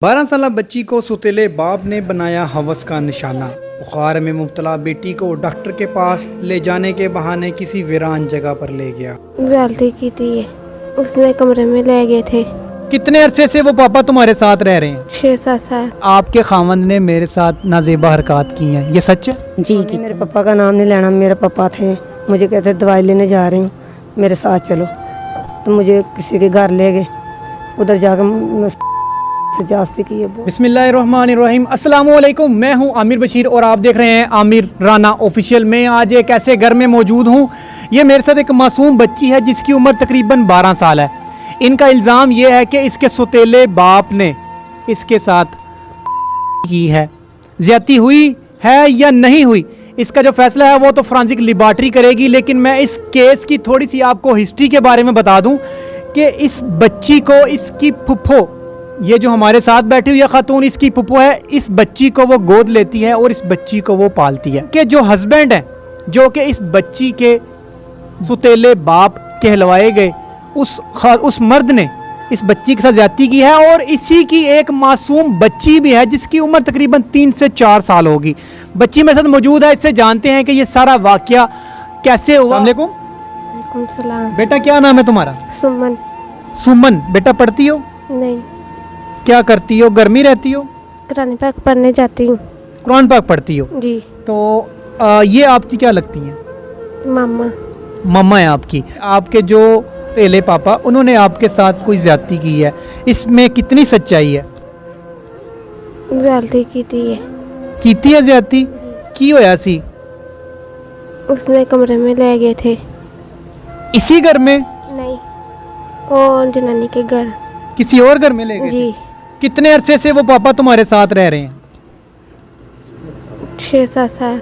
12 साल बच्ची को सुतीले बाप ने बनाया हवस का निशाना। बुखार में मुब्तला बेटी को डॉक्टर के पास ले जाने के बहाने किसी वीरान जगह पर ले गया। गलती की थी, उसने कमरे में ले गए थे। कितने अरसे से वो पापा तुम्हारे साथ रह रहे हैं? 6-7 साल। आपके खावंद ने मेरे साथ नाजेबा हरकत की हैं, ये सच है? जी की। मेरे पापा का नाम नहीं लेना, मेरे पापा थे। मुझे कहते दवाई लेने जा रही हूँ, मेरे साथ चलो। तो मुझे किसी के घर ले गए, उधर जाकर जास्ती की है। बिस्मिल्लाहिर्रहमानिर्रहीम। अस्सलाम वालेकुम, मैं हूं आमिर बशीर और आप देख रहे हैं आमिर राना ऑफिशियल। मैं आज एक ऐसे घर में मौजूद हूं, ये मेरे साथ एक मासूम बच्ची है जिसकी उम्र तकरीबन 12 साल है। इनका इल्ज़ाम ये है कि इसके सुतीले बाप ने इसके साथ की है। ज़्यादती हुई है या नहीं हुई, इसका जो फैसला है वो तो फोरेंसिक लेबॉरेटरी करेगी। लेकिन मैं इस केस की थोड़ी सी आपको हिस्ट्री के बारे में बता दूं कि इस बच्ची को इसकी फुफ्फो, ये जो हमारे साथ बैठी हुई खातून इसकी फुफ्फो है, इस बच्ची को वो गोद लेती है और इस बच्ची को वो पालती है। कि जो हस्बैंड है जो कि इस बच्ची के सुतीले बाप कहलवाए गए, उस मर्द ने इस बच्ची के साथ ज्यादती की है। और इसी की एक मासूम बच्ची भी है जिसकी उम्र तकरीबन 3 से 4 साल होगी। बच्ची मेरे साथ मौजूद है, इससे जानते हैं कि ये सारा वाकया कैसे हुआ। वालेकुम सलाम। बेटा, क्या नाम है तुम्हारा? सुमन। सुमन। बेटा पढ़ती हो? नहीं। क्या करती हो? घर में रहती हो? कुरान पाक पढ़ने जाती हूँ। कुरान पाक पढ़ती हो? जी। तो ये आपकी क्या लगती हैं? मामा। मम्मा है आपकी। आपके जो तेले पापा, उन्होंने आपके साथ कोई ज्यादती की है, इसमें कितनी सच्चाई है? गलती की थी, कीती है ज्यादती? की होया सी? उसने कमरे में ले गए थे। इसी घर में? नहीं, और जनानी के घर। किसी और घर में ले गए? जी। कितने अरसे से वो पापा तुम्हारे साथ रह रहे हैं? 6-7 साल।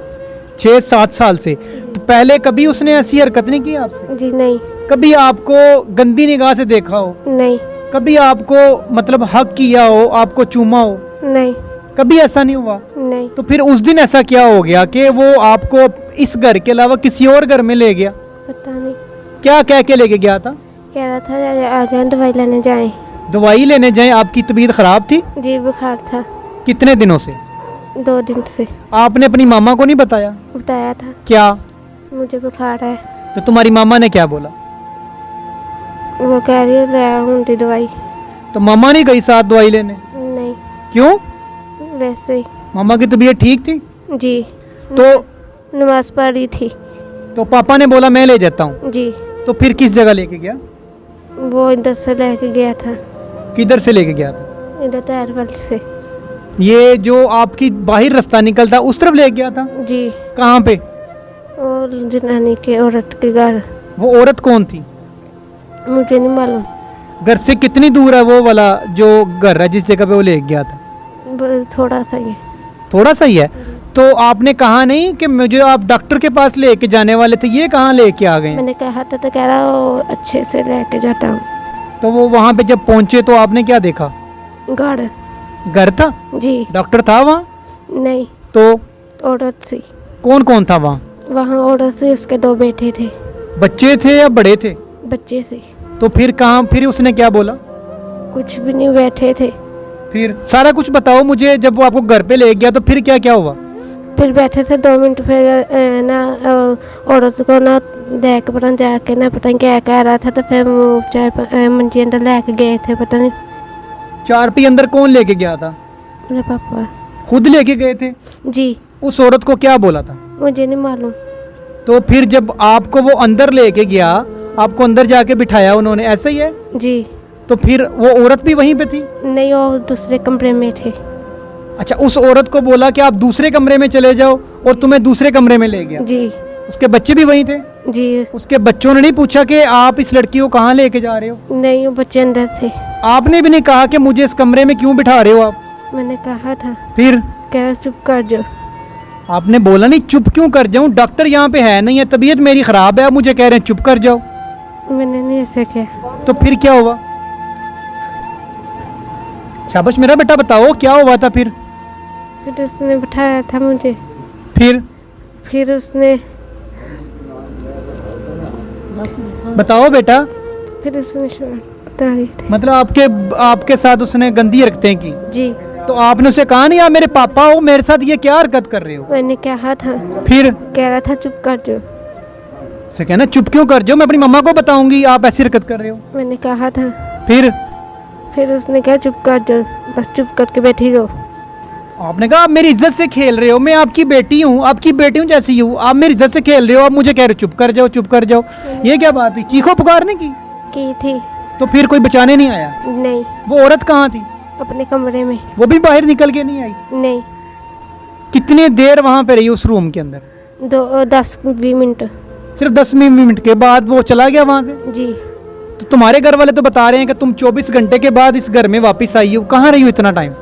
6-7 साल से। तो पहले कभी उसने ऐसी हरकत नहीं की आपसे? जी नहीं। कभी आपको गंदी निगाह से देखा हो? नहीं। कभी आपको मतलब हक किया हो, आपको चूमा हो? नहीं। कभी ऐसा नहीं हुआ? नहीं। तो फिर उस दिन ऐसा क्या हो गया कि वो आपको इस घर के अलावा किसी और घर में ले गया? पता नहीं। क्या कह के लेके गया था? कह रहा था आ जाए दवाई लेने जाएं। दवाई लेने जाएं? आपकी तबीयत खराब थी? जी, बुखार था। कितने दिनों से? 2 दिन से। आपने अपनी मामा को नहीं बताया? बताया था। क्या? मुझे बुखार है। तो तुम्हारी मामा ने क्या बोला? वो कह रही है ले आऊंगी दवाई। तो मामा नहीं गई साथ दवाई लेने? नहीं। क्यों? वैसे ही। मामा की तबीयत ठीक थी? जी। तो नमाज पढ़ रही थी। तो पापा ने बोला मैं ले जाता हूँ? जी। तो फिर किस जगह लेके गया? वो इधर से लेके गया था। किधर से लेके गया था? इधर तैयार वाली से। ये जो आपकी बाहर रास्ता निकलता उस तरफ ले गया था? जी। कहाँ पे? और जनानी के औरत के घर। वो औरत कौन थी? मुझे नहीं मालूम। घर से कितनी दूर है वो वाला जो घर है जिस जगह पे वो ले गया था? थोड़ा सा ही। थोड़ा सा ही है। तो आपने कहा नहीं कि मुझे आप डॉक्टर के पास लेके जाने वाले थे, ये कहाँ लेके आ गए? मैंने कहा था तो कह रहा वो अच्छे से लेके जाता हूँ। तो वो वहाँ पे जब पहुँचे तो आपने क्या देखा? घर था? जी। डॉक्टर था वहाँ? नहीं। तो औरत सी। कौन कौन था वहाँ? वहाँ औरत से उसके 2 बेटे थे। बच्चे थे या बड़े थे? बच्चे से। तो फिर कहाँ, फिर उसने क्या बोला? कुछ भी नहीं, बैठे थे। फिर सारा कुछ बताओ मुझे। जब वो आपको घर पे ले गया तो फिर क्या क्या हुआ? फिर बैठे थे 2 मिनट, फिर ना औरत को ना देख पता जाके ना पता नहीं क्या कह रहा था। तो फिर मंजी अंदर लेके गए थे। पता नहीं 4 पे अंदर कौन लेके गया था? मेरे पापा। खुद लेके गए थे? जी। उस औरत को क्या बोला था? मुझे नहीं मालूम। तो फिर जब आपको वो अंदर लेके गया, आपको अंदर जाके बिठाया उन्होंने, ऐसा ही है? जी। तो फिर वो औरत भी वहीं पे थी? नहीं, वो दूसरे कमरे में थे। अच्छा, उस औरत को बोला कि आप दूसरे कमरे में चले जाओ और तुम्हें दूसरे कमरे में ले गया? जी। उसके बच्चे भी वहीं थे? जी। उसके बच्चों ने नहीं पूछा कि आप इस लड़की को कहाँ लेके जा रहे हो? नहीं, वो बच्चे अंदर थे। आपने भी नहीं कहा कि मुझे इस कमरे में क्यों बिठा रहे हो आप? मैंने कहा था। फिर कह रहा चुप कर जाओ। आपने बोला नहीं चुप क्यों कर जाऊं? डॉक्टर यहाँ पे है नहीं है, तबीयत मेरी खराब है, मुझे कह रहे हैं चुप कर जाओ। मैंने नहीं ऐसा किया। तो फिर क्या हुआ? शाबाश मेरा बेटा, बताओ क्या हुआ था फिर? फिर उसने बिठाया था मुझे। फिर उसने बताओ बेटा। फिर उसने तारीफ मतलब आपके साथ उसने गंदी हरकतें की, जी। तो आपने उसे कहा नहीं आप मेरे पापा हो, मेरे साथ ये क्या हरकत कर रहे हो? मैंने कहा था, फिर कह रहा था चुप कर जो। से कहना चुप क्यों कर जाओ, मैं अपनी मम्मा को बताऊंगी आप ऐसी हरकत कर रहे हो। मैंने कहा था, फिर उसने कहा चुप कर जो, बस चुप करके बैठी रहो। आपने कहा आप मेरी इज्जत से खेल रहे हो, मैं आपकी बेटी हूँ जैसी हूँ, आप मेरी इज्जत से खेल रहे हो, आप मुझे कह रहे हो चुप कर जाओ चुप कर जाओ। ये क्या बात है, चीखो पुकारने की? थी। तो फिर कोई बचाने नहीं आया? नहीं। वो औरत कहाँ थी? अपने कमरे में। वो भी बाहर निकल के नहीं आई? नहीं। कितनी देर वहां पे रही उस रूम के अंदर? 10-20 मिनट। सिर्फ 10 मिनट के बाद वो चला गया वहां से? जी। तो तुम्हारे घर वाले तो बता रहे हैं कि तुम 24 घंटे के बाद इस घर में वापस आई हो, कहाँ रही हो इतना टाइम?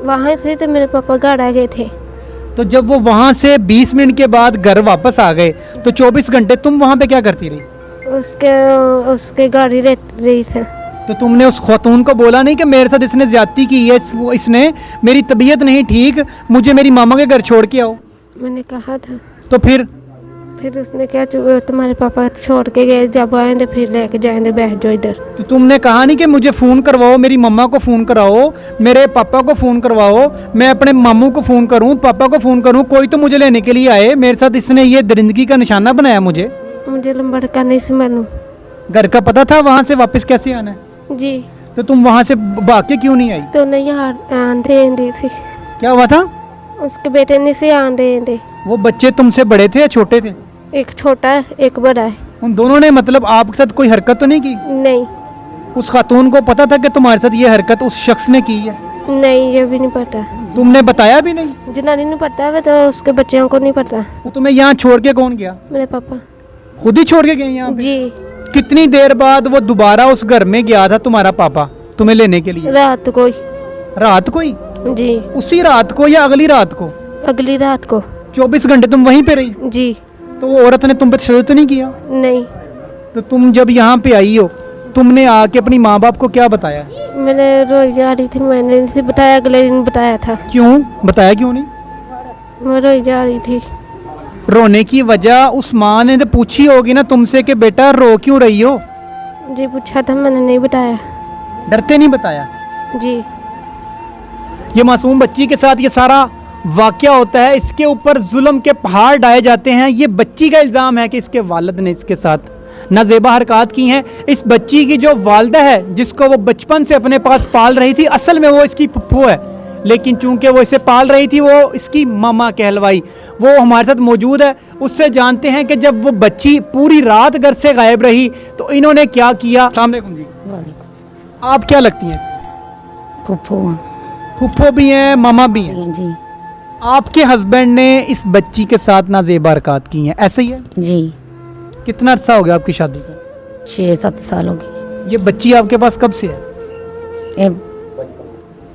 वहाँ से तो मेरे पापा घर आ गए थे। तो जब वो वहां से 20 मिनट के बाद घर वापस आ गए तो 24 घंटे तुम वहां पे क्या करती रही? उसके घर ही रही से। तो तुमने उस खातून को बोला नहीं कि मेरे साथ इसने ज्यादती की है, इसने मेरी तबीयत नहीं ठीक, मुझे मेरी मामा के घर छोड़ के आओ? मैंने कहा था। तो फिर उसने क्या, तुम्हारे पापा छोड़ के गए, जब आएंगे फिर लेके जाएंगे, बैठ जाओ इधर। तो तुमने कहा नहीं कि मुझे फ़ोन करवाओ, मेरी मम्मा को फ़ोन कराओ, मेरे पापा को फ़ोन करवाओ, मैं अपने मामू को फ़ोन करूं, पापा को फ़ोन करूं, कोई तो मुझे लेने के लिए आए, मेरे साथ इसने ये दरिंदगी का निशाना बनाया मुझे लंबड़का नहीं से मालूम। घर का पता था वहाँ से वापस कैसे आना है? जी। तो तुम वहाँ से भाग के क्यों नहीं आई? तो नहीं आंधे से। क्या हुआ था? उसके बेटे ने से आंधे। वो बच्चे तुमसे बड़े थे या छोटे थे? एक छोटा है, एक बड़ा है। उन दोनों ने मतलब आपके साथ कोई हरकत तो नहीं की? नहीं। उस खातून को पता था कि तुम्हारे साथ ये हरकत उस शख्स ने की है? नहीं, ये भी नहीं पता। तुमने बताया भी नहीं? जिन्हें नहीं पता है तो उसके बच्चों को नहीं पता। वो तुम्हें यहाँ छोड़ के कौन गया? मेरे पापा। खुद ही छोड़ के गए यहाँ पे? जी। कितनी देर बाद वो दोबारा उस घर में गया था तुम्हारा पापा तुम्हें लेने के लिए? रात को ही। रात को ही? जी। उसी रात को या अगली रात को? अगली रात को। 24 घंटे तुम वहीं पे रही? जी। तो वो औरत ने तुम पे तशद्दुद तो नहीं किया? नहीं। तो तुम जब यहाँ पे आई हो तुमने आके अपनी माँ बाप को क्या बताया? मैंने रोई जा रही थी, मैंने इनसे बताया, अगले दिन बताया था। क्यों बताया, क्यों नहीं? मैं रोई जा रही थी। रोने की वजह उस माँ ने तो पूछी होगी ना तुमसे कि बेटा रो क्यों रही हो? जी पूछा था, मैंने नहीं बताया। डरते नहीं बताया? जी। ये मासूम बच्ची के साथ ये सारा वाकया होता है, इसके ऊपर जुल्म के पहाड़ डाले जाते हैं। ये बच्ची का इल्ज़ाम है कि इसके वालिद ने इसके साथ नाजेबा हरकत की हैं। इस बच्ची की जो वालिदा है जिसको वो बचपन से अपने पास पाल रही थी, असल में वो इसकी पप्पू है, लेकिन चूंकि वो इसे पाल रही थी वो इसकी मामा कहलवाई। वो हमारे साथ मौजूद है, उससे जानते हैं कि जब वो बच्ची पूरी रात घर से गायब रही तो इन्होंने क्या किया। अस्सलाम वालेकुम जी। आप क्या लगती हैं? फुफ्फो भी हैं, मामा भी हैं जी। आपके हस्बैंड ने इस बच्ची के साथ नाजेबा हरकत की हैं, ऐसा ही है? जी। कितना अर्सा हो गया आपकी शादी को? 6-7 साल हो गए। ये बच्ची आपके पास कब से है? ये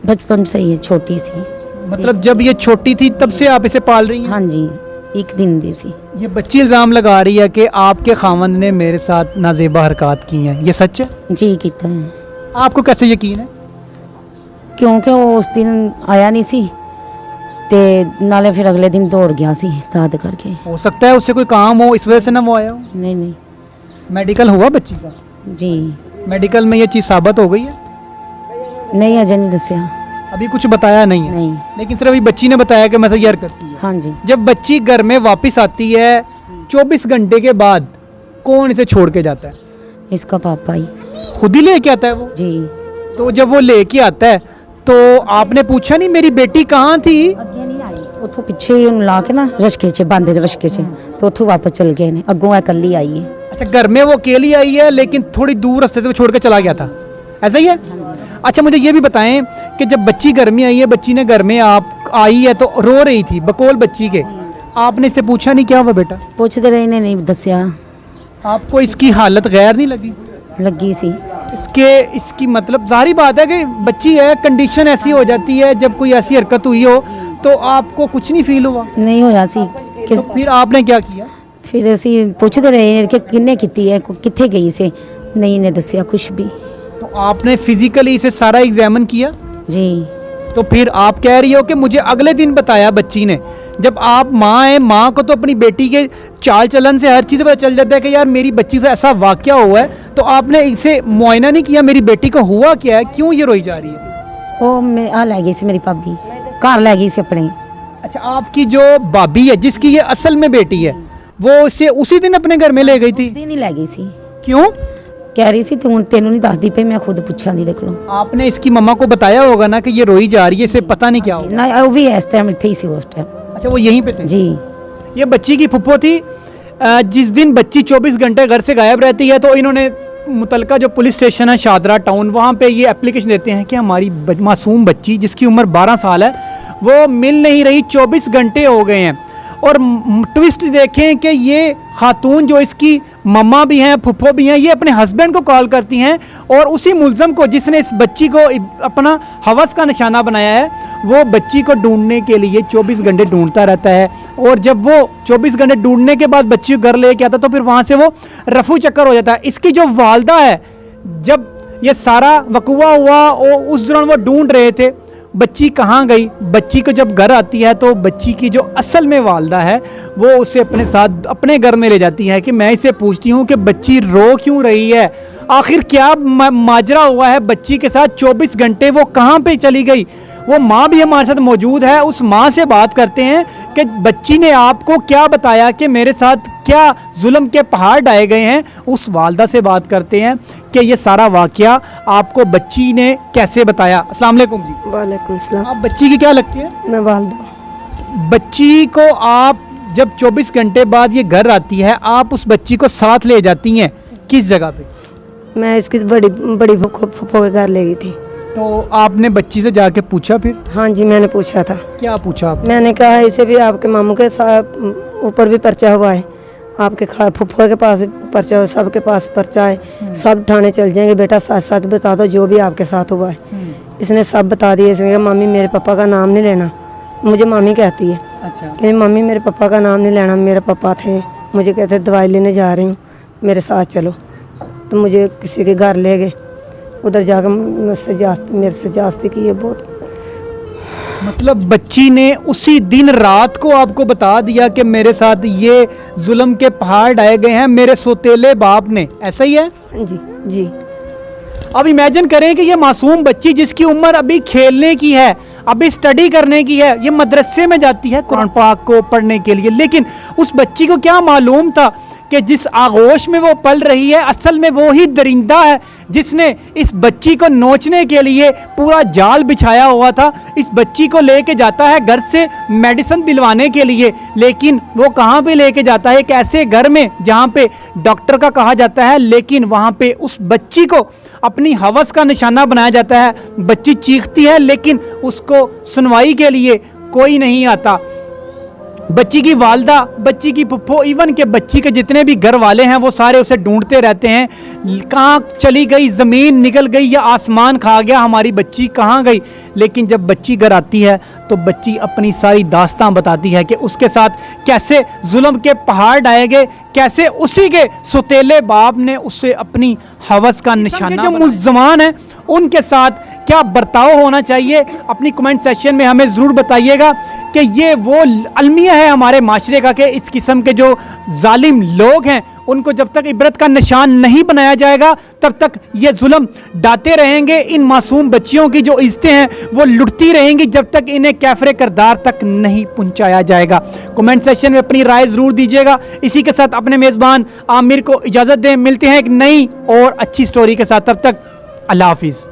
बचपन से ही है, छोटी सी। मतलब जब ये छोटी थी तब से आप इसे पाल रही हैं? हाँ जी, एक दिन दी सी। ये बच्ची इल्ज़ाम लगा रही है कि आपके खावंद ने मेरे साथ नाजेबा हरकत की हैं, ये सच है? जी किता है। आपको कैसे यकीन है? क्योंकि वो उस दिन आया नहीं सी ते नाले फिर अगले दिन दौड़ गया सी दाद करके। हो सकता है उससे कोई काम हो इस वजह से ना वो आया हो। नहीं नहीं। मेडिकल हुआ बच्ची का? जी। मेडिकल में ये चीज़ साबित हो गई है? नहीं अजय नहीं दसिया। अभी कुछ बताया नहीं है? नहीं। लेकिन सिर्फ अभी बच्ची ने बताया कि मैं सही हरकत करती है। हाँ जी। जब बच्ची घर में वापस आती है 24 घंटे के बाद कौन इसे छोड़ के जाता है? इसका पापा ही। खुद ही लेके आता है वो? जी। तो जब वो लेके आता है तो आपने पूछा नहीं मेरी बेटी कहाँ थी? अगे नहीं आई, उतो पीछे ही ला के ना रशके च बांधे रशके च, तो उतो वापस चल गए ने। अगों है कल्ली आई है। अच्छा, घर में वो अकेली आई है लेकिन थोड़ी दूर रास्ते से वो छोड़ के चला गया था, ऐसा ही है? अच्छा, मुझे ये भी बताएं कि जब बच्ची घर में आई है, बच्ची ने घर में आप आई है तो रो रही थी, बकौल बच्ची के, आपने इससे पूछा नहीं क्या हुआ बेटा? पूछते रहे ने, नहीं दसिया। आपको इसकी हालत गैर नहीं लगी? लगी सी। इसकी मतलब जाहिर बात है कि बच्ची है, कंडीशन ऐसी हो जाती है, जब कोई ऐसी हरकत हुई हो तो आपको कुछ नहीं फील हुआ? नहीं होया सी। किस तो फिर आपने क्या किया? फिर असी पूछते रहे कि किन्ने कीती है, कित्थे गई से, नहीं ने दसिया कुछ भी। तो आपने फिजिकली इसे सारा एग्जामिन किया? जी। तो फिर आप कह रही हो कि मुझे अगले दिन बताया बच्ची ने जब आप माँ हैं, माँ को तो अपनी बेटी के चाल चलन से हर चीज़ पता चल जाता है कि यार मेरी बच्ची से ऐसा वाकया हुआ है, तो आपने इसे मुआयना नहीं किया मेरी बेटी को हुआ क्या है, क्यों ये रोई जा रही है? ਉਹ ਮੈਂ ਆ ਲੈ ਗਈ ਸੀ ਮੇਰੀ ਭਾਬੀ, ਘਰ ਲੈ ਗਈ ਸੀ ਆਪਣੇ। अच्छा, आपकी जो भाभी है जिसकी ये असल में बेटी है, वो उसे उसी दिन अपने घर में ले गई थी? दिन ही ਲੈ ਗਈ ਸੀ, क्यों? ਕਹਿ ਰਹੀ ਸੀ ਤੂੰ ਤੈਨੂੰ ਨਹੀਂ ਦੱਸਦੀ ਪਈ, ਮੈਂ ਖੁਦ ਪੁੱਛਾਂ ਦੀ ਦੇਖ ਲਓ। आपने इसकी मम्मा को बताया होगा ना कि ये रोई जा रही है, इसे पता नहीं क्या हुआ। ਨਾ ਉਹ ਵੀ ਇਸ ਟਾਈਮ ਇੱਥੇ ਹੀ ਸੀ ਉਸ ਟਾਈਮ। अच्छा, वो यहीं पे थे? जी। ये बच्ची की फुप्पो थी। जिस दिन बच्ची 24 घंटे घर से गायब रहती है तो इन्होंने मुतलका जो पुलिस स्टेशन है शादरा टाउन, वहाँ पे ये एप्लीकेशन देते हैं कि हमारी मासूम बच्ची जिसकी उम्र 12 साल है वो मिल नहीं रही, 24 घंटे हो गए हैं। और ट्विस्ट देखें कि ये खातून जो इसकी मम्मा भी हैं, फुप्पो भी हैं, ये अपने हस्बैंड को कॉल करती हैं और उसी मुल्ज़म को जिसने इस बच्ची को अपना हवस का निशाना बनाया है, वो बच्ची को ढूंढने के लिए 24 घंटे ढूंढता रहता है। और जब वो 24 घंटे ढूंढने के बाद बच्ची को घर लेके आता तो फिर वहाँ से वो रफू चक्कर हो जाता है। इसकी जो वालदा है, जब ये सारा वकूआ हुआ और उस दौरान वो ढूंढ रहे थे बच्ची कहाँ गई, बच्ची को जब घर आती है तो बच्ची की जो असल में वालदा है वो उसे अपने साथ अपने घर में ले जाती है कि मैं इसे पूछती हूँ कि बच्ची रो क्यों रही है, आखिर क्या माजरा हुआ है बच्ची के साथ, 24 घंटे वो कहाँ पे चली गई। वो माँ भी हमारे साथ मौजूद है, उस माँ से बात करते हैं कि बच्ची ने आपको क्या बताया कि मेरे साथ क्या जुल्म के पहाड़ डाले गए हैं। उस वालदा से बात करते हैं कि ये सारा वाकया आपको बच्ची ने कैसे बताया। अस्सलाम वालेकुम जी। वालेकुम सलाम। आप बच्ची की क्या लगती है? मैं वालदा। बच्ची को आप जब 24 घंटे बाद ये घर आती है, आप उस बच्ची को साथ ले जाती हैं किस जगह पे? मैं इसकी बड़ी बड़ी फुप्पो के घर ले गई थी। तो आपने बच्ची से जाके पूछा फिर? हाँ जी, मैंने पूछा था। क्या पूछा आपने? मैंने कहा इसे भी आपके मामू के ऊपर भी पर्चा हुआ है, आपके फुफ्फो के पास पर्चा है, सबके पास पर्चा है, सब थाने चल जाएंगे, बेटा साथ साथ बता दो जो भी आपके साथ हुआ है। इसने सब बता दिया। इसने कहा मामी मेरे पापा का नाम नहीं लेना, मुझे मामी कहती है। अच्छा। कि मम्मी मेरे पापा का नाम नहीं लेना, मेरे पापा थे, मुझे कहते दवाई लेने जा रही हूँ, मेरे साथ चलो। तो मुझे किसी के घर ले गए, उधर जाकर मेरे से जास्ती की है बहुत। मतलब बच्ची ने उसी दिन रात को आपको बता दिया कि मेरे साथ ये जुल्म के पहाड़ डाले गए हैं मेरे सोतेले बाप ने, ऐसा ही है? जी जी। अब इमेजिन करें कि ये मासूम बच्ची जिसकी उम्र अभी खेलने की है, अभी स्टडी करने की है, ये मदरसे में जाती है कुरान पाक को पढ़ने के लिए, लेकिन उस बच्ची को क्या मालूम था कि जिस आगोश में वो पल रही है असल में वो ही दरिंदा है जिसने इस बच्ची को नोचने के लिए पूरा जाल बिछाया हुआ था। इस बच्ची को लेके जाता है घर से मेडिसिन दिलवाने के लिए, लेकिन वो कहाँ पे लेके जाता है? एक ऐसे घर में जहाँ पे डॉक्टर का कहा जाता है, लेकिन वहाँ पे उस बच्ची को अपनी हवस का निशाना बनाया जाता है। बच्ची चीखती है लेकिन उसको सुनवाई के लिए कोई नहीं आता। बच्ची की वालदा, बच्ची की फुफ्फो, इवन के बच्ची के जितने भी घर वाले हैं वो सारे उसे ढूंढते रहते हैं, कहाँ चली गई, ज़मीन निकल गई या आसमान खा गया, हमारी बच्ची कहाँ गई। लेकिन जब बच्ची घर आती है तो बच्ची अपनी सारी दास्तां बताती है कि उसके साथ कैसे जुल्म के पहाड़ डाले गए, कैसे उसी के सुतेले बाप ने उससे अपनी हवस का निशाना, जो मुल्ज़मान हैं उनके साथ क्या बर्ताव होना चाहिए। अपनी कमेंट सेक्शन में हमें ज़रूर बताइएगा कि ये वो अलमिया है हमारे माशरे का कि इस किस्म के जो जालिम लोग हैं उनको जब तक इबरत का निशान नहीं बनाया जाएगा तब तक ये जुल्म डाते रहेंगे। इन मासूम बच्चियों की जो इज्जतें हैं वो लुटती रहेंगी जब तक इन्हें कैफरे किरदार तक नहीं पहुंचाया जाएगा। कमेंट सेक्शन में अपनी राय ज़रूर दीजिएगा। इसी के साथ अपने मेज़बान आमिर को इजाज़त दें, मिलते हैं एक नई और अच्छी स्टोरी के साथ, तब तक अल्लाह हाफिज़।